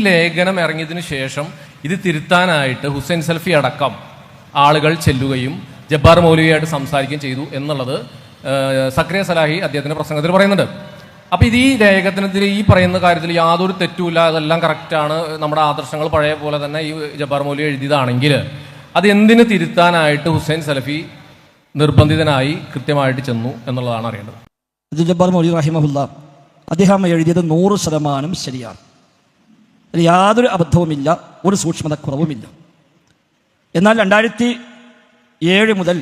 ലേഖനം ഇറങ്ങിയതിനു ശേഷം ഇത് തിരുത്താനായിട്ട് ഹുസൈൻ സലഫി അടക്കം ആളുകൾ ചെല്ലുകയും ജബ്ബാർ മൗലവിയായിട്ട് സംസാരിക്കുകയും ചെയ്തു എന്നുള്ളത് സക്രിയ സലാഹി അദ്ദേഹത്തിന്റെ പ്രസംഗത്തിൽ പറയുന്നുണ്ട്. അപ്പൊ ഇത് ഈ ലേഖനത്തിൽ ഈ പറയുന്ന കാര്യത്തിൽ യാതൊരു തെറ്റുമില്ല, അതെല്ലാം കറക്റ്റാണ്, നമ്മുടെ ആദർശങ്ങൾ പഴയ പോലെ തന്നെ ഈ ജബ്ബാർ മൗലവി എഴുതിയതാണെങ്കിൽ അത് എന്തിനു തിരുത്താനായിട്ട് ഹുസൈൻ സലഫി നിർബന്ധിതനായി കൃത്യമായിട്ട് ചെന്നു എന്നുള്ളതാണ് അറിയേണ്ടത്. ജബ്ബാർ മൗലവി റഹിമഹുല്ലാ അദ്ദേഹം എഴുതിയത് 100% ശരിയാണ്. അതിൽ യാതൊരു അബദ്ധവുമില്ല, ഒരു സൂക്ഷ്മതക്കുറവുമില്ല. എന്നാൽ 2007 മുതൽ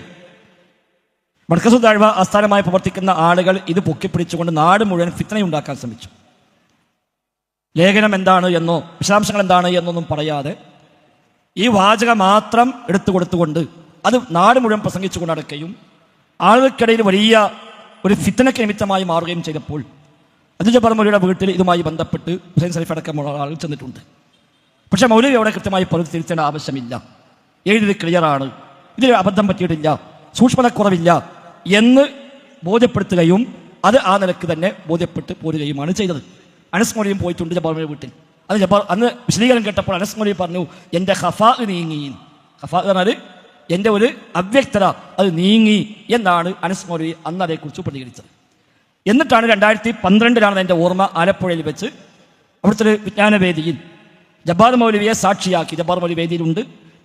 മർക്കസുൽ ദഅ്വ ആസ്ഥാനമായി പ്രവർത്തിക്കുന്ന ആളുകൾ ഇത് പൊക്കിപ്പിടിച്ചുകൊണ്ട് നാട് മുഴുവൻ ഫിത്നയുണ്ടാക്കാൻ ശ്രമിച്ചു. ലേഖനം എന്താണ് എന്നോ വിശദാംശങ്ങൾ എന്താണ് എന്നൊന്നും പറയാതെ ഈ വാചകം മാത്രം എടുത്തു കൊടുത്തുകൊണ്ട് അത് നാട് മുഴുവൻ പ്രസംഗിച്ചുകൊണ്ട് നടക്കുകയും ആളുകൾക്കിടയിൽ വലിയ ഒരു ഫിത്നയ്ക്ക് നിമിത്തമായി മാറുകയും ചെയ്തപ്പോൾ ജബ്ബാർ മൗലവിയുടെ വീട്ടിൽ ഇതുമായി ബന്ധപ്പെട്ട് ഹുസൈൻ സലഫി അടക്കമുള്ള ആളുകൾ ചെന്നിട്ടുണ്ട്. പക്ഷേ മൗലവി അവിടെ കൃത്യമായി തിരുത്തേണ്ട ആവശ്യമില്ല, എഴുതിയത് ക്ലിയറാണ്, ഇതിൽ അബദ്ധം പറ്റിയിട്ടില്ല, സൂക്ഷ്മതക്കുറവില്ല എന്ന് ബോധ്യപ്പെടുത്തുകയും അത് ആ നിലക്ക് തന്നെ ബോധ്യപ്പെട്ട് പോരുകയുമാണ് ചെയ്തത്. അനസ് മൗലവിയും പോയിട്ടുണ്ട് ജബ്ബാർ മൗലവിയുടെ വീട്ടിൽ. അത് ജബ്ബാർ അന്ന് വിശദീകരണം കേട്ടപ്പോൾ അനസ് മൗലവി പറഞ്ഞു, എൻ്റെ ഖഫാ നീങ്ങി. ഖഫാ പറഞ്ഞാൽ എൻ്റെ ഒരു അവ്യക്തത അത് നീങ്ങി എന്നാണ് അനസ് മൗലവി അന്ന് അതേക്കുറിച്ച് പ്രതികരിച്ചത്. എന്നിട്ടാണ് 2012 എൻ്റെ ഓർമ്മ, ആലപ്പുഴയിൽ വെച്ച് അവിടുത്തെ ഒരു വിജ്ഞാനവേദിയിൽ ജബ്ബാർ മൗലവിയെ സാക്ഷിയാക്കി, ജബ്ബാർ മൗലവി വേദിയിലുണ്ട്,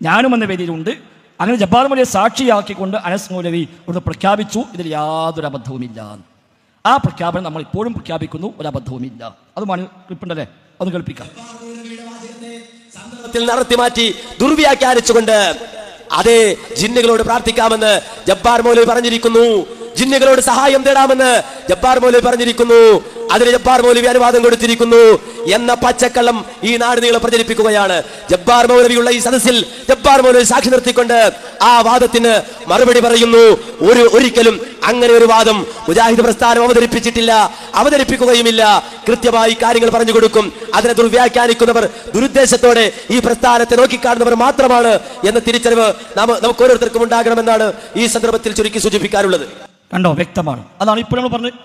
ഞാനും എന്ന വേദിയിലുണ്ട്, അങ്ങനെ ജബ്ബാർ മൗലവിയെ സാക്ഷിയാക്കിക്കൊണ്ട് അനസ് മൗലവി ഇവിടെ പ്രഖ്യാപിച്ചു ഇതിൽ യാതൊരു അബദ്ധവുമില്ല. ആ പ്രഖ്യാപനം നമ്മൾ ഇപ്പോഴും പ്രഖ്യാപിക്കുന്നു, ഒരു അബദ്ധവുമില്ല. അതുമാണ് ക്ലിപ്പുണ്ടല്ലേ, അത് കേൾപ്പിക്കാം. നടത്തി മാറ്റി ദുർവ്യാഖ്യാനിച്ചുകൊണ്ട് അതേ ജിന്നുകളോട് പ്രാർത്ഥിക്കാമെന്ന് ജബ്ബാർ മൗലവി പറഞ്ഞിരിക്കുന്നു, ജിന്നുകളോട് സഹായം തേടാമെന്ന് ജബ്ബാർ മൗലവി പറഞ്ഞിരിക്കുന്നു, അതിന് ജബ്ബാർ മൗലവി അനുവാദം കൊടുത്തിരിക്കുന്നു എന്ന പച്ചക്കള്ളം ഈ നാട് നീളം പ്രചരിപ്പിക്കുകയാണ്. ജബ്ബാർ മൗലവിയുള്ള ഈ സദസ്സിൽ ജബ്ബാർ മൗലവി സാക്ഷി നിർത്തിക്കൊണ്ട് ആ വാദത്തിന് മറുപടി പറയുന്നു. ഒരിക്കലും അങ്ങനെ ഒരു വാദം മുജാഹിദ് പ്രസ്ഥാനം അവതരിപ്പിച്ചിട്ടില്ല, അവതരിപ്പിക്കുകയുമില്ല. കൃത്യമായി കാര്യങ്ങൾ പറഞ്ഞു കൊടുക്കും. അതിനെ ദുർവ്യാഖ്യാനിക്കുന്നവർ ദുരുദ്ദേശത്തോടെ ഈ പ്രസ്ഥാനത്തെ നോക്കിക്കാണുന്നവർ മാത്രമാണ് എന്ന തിരിച്ചറിവ് നമുക്ക് ഓരോരുത്തർക്കും ഉണ്ടാകണമെന്നാണ് ഈ സന്ദർഭത്തിൽ ചുരുക്കി സൂചിപ്പിക്കാനുള്ളത്. കണ്ടോ, വ്യക്തമാണ്. അതാണ് ഇപ്പോൾ നമ്മൾ പറഞ്ഞത്.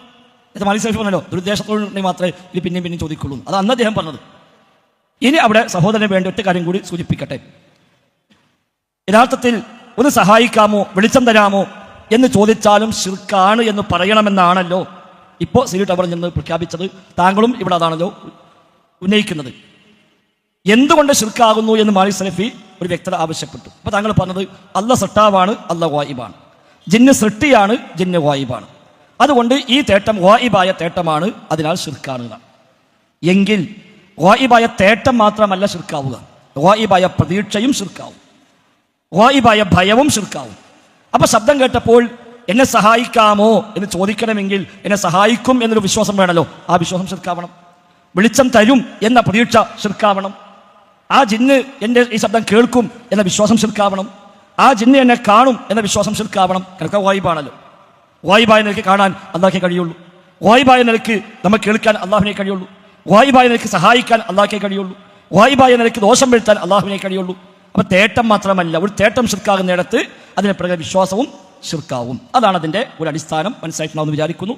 പറഞ്ഞല്ലോ, ദുരുദ്ദേശത്തോടെ മാത്രമേ ഇത് പിന്നെയും ചോദിക്കുള്ളൂ. അത് അന്ന് അദ്ദേഹം പറഞ്ഞത്. ഇനി അവിടെ സഹോദരന് വേണ്ട ഒറ്റ കാര്യം കൂടി സൂചിപ്പിക്കട്ടെ. യഥാർത്ഥത്തിൽ ഒന്ന് സഹായിക്കാമോ, വെളിച്ചം തരാമോ എന്ന് ചോദിച്ചാലും ശിർക്കാണ് എന്ന് പറയണമെന്നാണല്ലോ ഇപ്പോൾ സിലി ടവറിൽ നിന്ന് പ്രഖ്യാപിച്ചത്. താങ്കളും ഇവിടെ അതാണല്ലോ ഉന്നയിക്കുന്നത്. എന്തുകൊണ്ട് ശിർക്കാകുന്നു എന്ന് മാലിക് സലഫി ഒരു വ്യക്തത ആവശ്യപ്പെട്ടു. അപ്പോൾ താങ്കൾ പറഞ്ഞത് അല്ല സട്ടാവാണ്, അല്ല വായിബാണ്, ജിന്ന് സൃഷ്ടിയാണ്, ജിന്ന് വായിബാണ്, അതുകൊണ്ട് ഈ തേട്ടം വായിബായ തേട്ടമാണ്, അതിനാൽ ശിർക്കാണ്. എങ്കിൽ വായിബായ തേട്ടം മാത്രമല്ല ശിർക്കാവുക, വായിബായ പ്രതീക്ഷയും ശിർക്കാവും, വായിബായ ഭയവും ശിർക്കാവും. അപ്പൊ ശബ്ദം കേട്ടപ്പോൾ എന്നെ സഹായിക്കാമോ എന്ന് ചോദിക്കണമെങ്കിൽ എന്നെ സഹായിക്കും എന്നൊരു വിശ്വാസം വേണമല്ലോ, ആ വിശ്വാസം ശിർക്കാവണം. വെളിച്ചം തരും എന്ന പ്രതീക്ഷ ശിർക്കാവണം. ആ ജിന്ന് എൻ്റെ ഈ ശബ്ദം കേൾക്കും എന്ന വിശ്വാസം ശിർക്കാവണം. ആ ജിന്ന് എന്നെ കാണും എന്ന വിശ്വാസം ശിർക്കാവണം. കാരണം വായിബാണല്ലോ. വായിബായ നിലയ്ക്ക് കാണാൻ അള്ളാഹ്ക്കേ കഴിയുള്ളൂ, വായിബായ നിലയ്ക്ക് നമുക്ക് കേൾക്കാൻ അള്ളാഹുവിനെ കഴിയുള്ളൂ, വായിബായ നിലയ്ക്ക് സഹായിക്കാൻ അള്ളാഹ്ക്കേ കഴിയുള്ളൂ, വായിബായ നിലയ്ക്ക് ദോഷം വരുത്താൻ അള്ളാഹുവിനെ കഴിയുള്ളൂ. അപ്പൊ തേട്ടം മാത്രമല്ല, ഒരു തേട്ടം ശിർക്കാകുന്നിടത്ത് അതിനെ പ്രകാരം വിശ്വാസവും ശിർക്കാവും. അതാണ് അതിന്റെ ഒരു അടിസ്ഥാനം. മനസ്സിലായിട്ടുണ്ടാവുമെന്ന് വിചാരിക്കുന്നു.